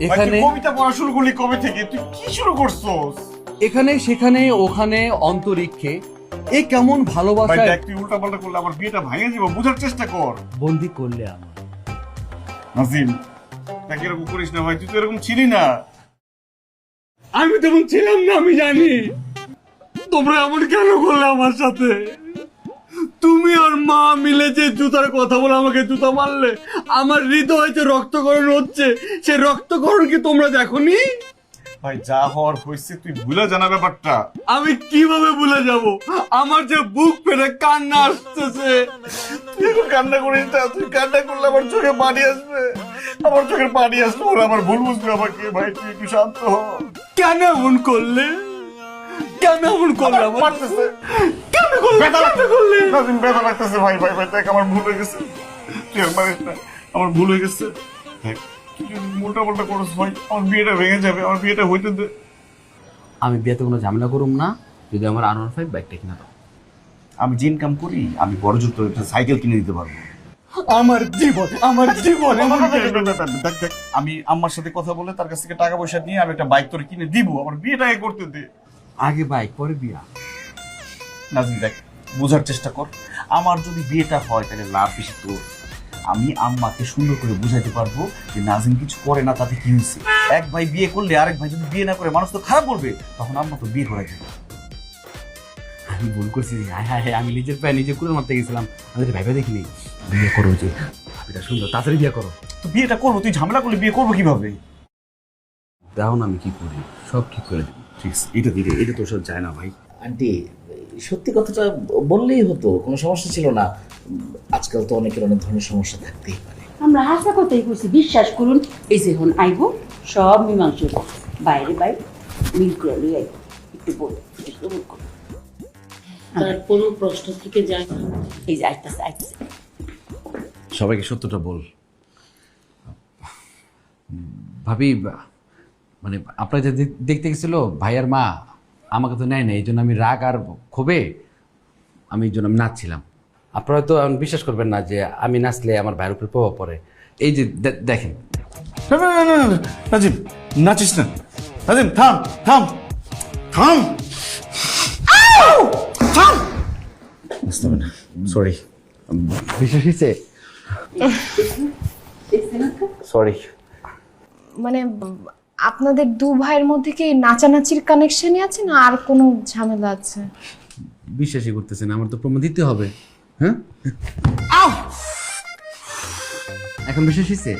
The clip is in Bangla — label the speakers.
Speaker 1: এখানে
Speaker 2: কবিতা পড়া শুরু করলি কবে থেকে? তুই কি শুরু করছস?
Speaker 1: এখানে সেখানে ওখানে অন্তরিক্ষে এ কেমন
Speaker 2: ভাই
Speaker 1: ভালোবাসা
Speaker 2: দেখ, তুই উল্টা পাল্টা করলে আমার বিয়েটা ভেঙে যাবে, বুঝার চেষ্টা কর।
Speaker 1: বন্দি করলে আমার।
Speaker 2: নাজিম, দেখ এরকম করিস না ভাই, তুই তো এরকম ছিলি না। আমি তেমন ছিলাম না, আমি জানি। তোমরা এমন কেন করলে আমার সাথে? তুমি আর মা মিলে যে জুতার কথা বলে আমাকে জুতা মারলে, আমার হৃদয়ে যে রক্তকরণ হচ্ছে, সে রক্তকরণ কি তোমরা দেখোনি? ভাই যা হওয়ার হয়েছে তুই ভুলে জানা ব্যাপারটা। আমি কিভাবে ভুলে যাব? আমার যে বুক ফেটে কান্না আসতেছে। তুই এখন কান্না করিস না, তুই কান্না করলে আমার চোখে পানি আসবে, আমার চোখের পানি আসবে, ওরা আমার ভুল বুঝবে আমাকে। ভাই তুই একটু শান্ত হ। কেন এমন করলে? কেন এমন করলে? আমার মারতেছে। কেন করলে? কেন করলে? নাজিম, ব্যথা লাগতেছে ভাই। ভাই ভাই দেখ, আমার ভুল হয়ে গেছে, তুই আর মারিস না, আমার ভুল হয়ে গেছে। দেখ তুই যদি মোটা মোটা করিস ভাই, আমার বিয়েটা ভেঙে যাবে, আমার বিয়েটা হইতে দে।
Speaker 1: আমি বিয়েতে কোনো ঝামেলা করুম না যদি আমার R15 বাইকটা কিনা দাও।
Speaker 2: আমি যে ইনকাম করি, আমি বড় জোর তোর একটা সাইকেল কিনে দিতে পারবো।
Speaker 1: আমার জীবন
Speaker 2: দেখ দেখ, আমি আম্মার সাথে কথা বলে তার কাছ থেকে টাকা পয়সা নিয়ে আমি একটা বাইক তোর কিনে দিব, আমার বিয়েটা আগে করতে দে।
Speaker 1: আগে বাইক পরে বিয়া।
Speaker 2: নাজিম দেখ, বোঝার চেষ্টা কর, আমার যদি বিয়েটা হয় তাহলে লাভ বেশি তোর। আমি আম্মাকে সুন্দর করে বুঝাইতে পারবো যে নাজিম কিছু করে না, তাতে কি হয়েছে। এক ভাই বিয়ে করলে আরেক ভাই যদি বিয়ে না করে, মানুষ তো খারাপ বলবে, তখন আম্মা তো বিয়ে করাই দেবে।
Speaker 1: আমি ভুল করছি। হ্যাঁ হ্যাঁ হ্যাঁ, আমি নিজের পায়ে নিজে কুড়ে মারতে গেছিলাম। আমাদের ভাইবা দেখিনি। বিয়ে করো, যে ভাবিটা সুন্দর, তাড়াতাড়ি বিয়ে করো।
Speaker 2: তো বিয়েটা করবো, তুই ঝামেলা করলে বিয়ে করবো কিভাবে?
Speaker 1: দেখো না আমি কি করি, সব ঠিক করে দেবো।
Speaker 2: ঠিক আছে, এটা দিলে এটা তোর সাথে যায় না ভাই।
Speaker 3: আন্টি, সত্যি কথাটা বললেই হতো, কোনো সমস্যা ছিল না। আজকাল তো অনেকের অনেক ধরনের সমস্যা থাকতেই পারে।
Speaker 4: আমরা হাসা কথাই করছি, বিশ্বাস করুন। এই যে হন আইব সব মীমাংস বাইরে মিল করে লই আইব। একটু বল, একটু সবুর করুন।
Speaker 5: তারপরও প্রশ্ন থেকে যায় না।
Speaker 4: এই যে আইতাছে আইতাছে।
Speaker 1: সবাইকে সত্যটা বল। ভাবি, মানে আপনার যে দেখতে গেছিল ভাইয়ার মা, আমাকে তো নেয় না, এই জন্য আমি রাগ আর ক্ষোভে আমি এই জন্য আমি নাচছিলাম। আপনারা তো এখন বিশ্বাস করবেন না যে আমি নাচলে আমার ভাইয়ের উপরে প্রভাব পড়ে। এই যে দেখেন।
Speaker 2: না না না না না, নাজিম নাচিস না। নাজিম থাম থাম থাম থাম। বুঝতে হবে না, সরি।
Speaker 1: বিশ্বাস হয়েছে? সরি।
Speaker 6: মানে আপনাদের দু ভাইয়ের মধ্যে কি নাচানাচির কানেকশনই আছে না আর কোনো ঝামেলা আছে?
Speaker 1: বিশ্বাসই করতেছেন, আমার তো প্রমাণ দিতে হবে। হ্যাঁ, এখন বিশ্বাস হয়েছে?